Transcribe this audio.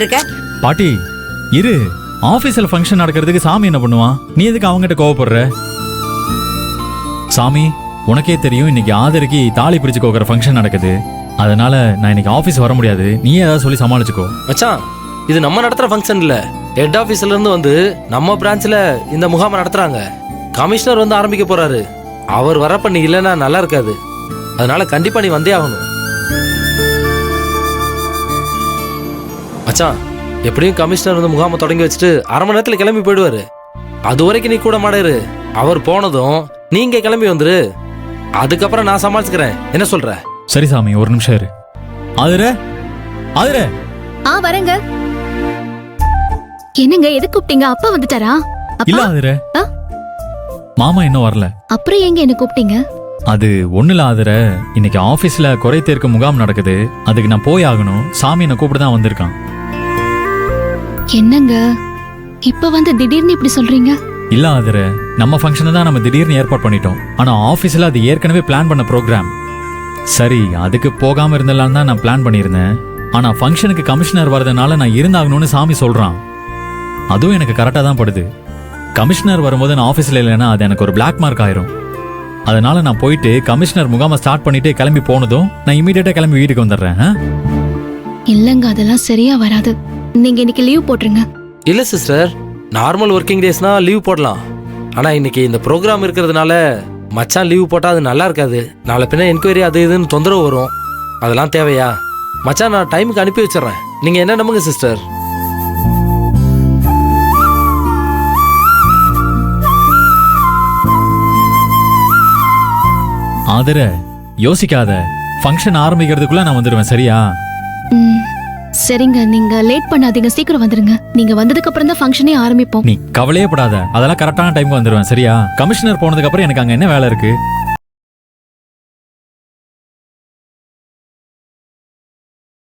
இருக்க? பாட்டி இரு, ஆபீஸ்ல ஃபங்க்ஷன் நடக்கிறதுக்கு சாமி என்ன பண்ணுவான்? நீ எதுக்கு அவங்ககிட்ட கோவப்படுற? சாமி, உனக்கே தெரியும் இன்னைக்கு ஆதரிக்கு தாலி பிரிச்சு கோக்குற ஃபங்க்ஷன் நடக்குது. அதனால நான் இன்னைக்கு ஆபீஸ் வர முடியாது. நீ ஏதாவது சொல்லி சமாளிச்சுக்கோ. மச்சான், இது நம்ம நடத்துற ஃபங்க்ஷன் இல்ல. ஹெட் ஆபீஸ்ல இருந்து வந்து நம்ம பிரான்ச்ல இந்த முகாமை நடத்துறாங்க. கமிஷனர் வந்து ஆரம்பிக்க போறாரு. அவர் வரப்ப நீ இல்லைன்னா நல்லா இருக்காது. அதனால கண்டிப்பா நீ வந்தே ஆகணும். மச்சான், எப்படியும் கமிஷனர் வந்து முகாமை தொடங்கி வச்சுட்டு அரை மணி நேரத்துல கிளம்பி போயிடுவாரு. அது வரைக்கும் நீ கூட மாடேரு. அவர் போனதும் நீங்க கிளம்பி வந்துரு. அதுக்கப்புறம் நான் சமாளிச்சுக்கிறேன். என்ன சொல்ற? சரி சாமி, ஒரு நிமிஷம் இரு. ஆதிர, ஆதிர. வரேங்க. என்னங்க, எது கூப்பிட்டீங்க? அப்பா வந்துட்டாரா? இல்ல ஆதிர, மாமா இன்னும் வரல. அப்புறம் எங்க என்ன கூப்பிட்டீங்க? அது ஒண்ணு இல்ல ஆதிர, இன்னைக்கு ஆபீஸ்ல குறை தீர்க்கும் முகாம் நடக்குது. அதுக்கு நான் போய் ஆகணும். சாமி என்ன கூப்பிட்டு தான் வந்திருக்கான். என்னங்க இப்ப வந்து திடீர்னு இப்படி சொல்றீங்க? இல்ல ஆதிர, நம்ம ஃபங்க்ஷனை தான் நம்ம திடீர்னு ஏற்பாடு பண்ணிட்டோம். ஆனா ஆபீஸ்ல அது ஏற்கனவே பிளான் பண்ண ப்ரோக்ராம். சரி, அதுக்கு போகாம இருந்தலாம் தான் நான் பிளான் பண்ணியிருந்தேன். ஆனா ஃபங்க்ஷனுக்கு கமிஷனர் வரதுனால நான் இருந்தாகணும்னு சாமி சொல்றான். அதுவும் எனக்கு கரெக்டா தான் படுது. கமிஷனர் வரும்போது நான் ஆபீஸ்ல இல்லைன்னா அது எனக்கு ஒரு பிளாக் மார்க் ஆயிரும். அதனால நான் போயிட்டு கமிஷனர் முகாமை ஸ்டார்ட் பண்ணிட்டு கிளம்பி போனதும் நான் இமீடியட்டா கிளம்பி வீட்டுக்கு வந்துடுறேன். இல்லங்க, அதெல்லாம் சரியா வராது. நீங்க இன்னைக்கு லீவ் போட்டுருங்க. இல்ல சிஸ்டர், நார்மல் ஒர்க்கிங் டேஸ்னா லீவ் போடலாம். ஆனா இன்னைக்கு இந்த ப்ரோக்ராம் இருக்கிறதுனால மச்சான் லீவ் போட்டா அது நல்லா இருக்காது. நாளை பின்ன என்கொயரி அது இதுன்னு தொந்தரவு வரும். அதெல்லாம் தேவையா? மச்சான், நான் டைமுக்கு அனுப்பி வச்சிடறேன். நீங்க என்ன நம்புங்க சிஸ்டர். ஆதிர, யோசிக்காத. ஃபங்க்ஷன் ஆரம்பிக்கிறதுக்குள்ள நான் வந்துடுவேன். சரியா? சரிங்க, நீங்க லேட் பண்ணாதீங்க. சீக்கிரம் வந்துருங்க. நீங்க வந்ததுக்கு அப்புறம் தான் ஃபங்க்ஷனே ஆரம்பிப்போம். நீ கவலையே படாத. அதெல்லாம் கரெக்டான டைமுக்கு வந்துடுவேன். சரியா? கமிஷனர் போனதுக்கு அப்புறம் எனக்கு அங்க என்ன வேலை இருக்கு?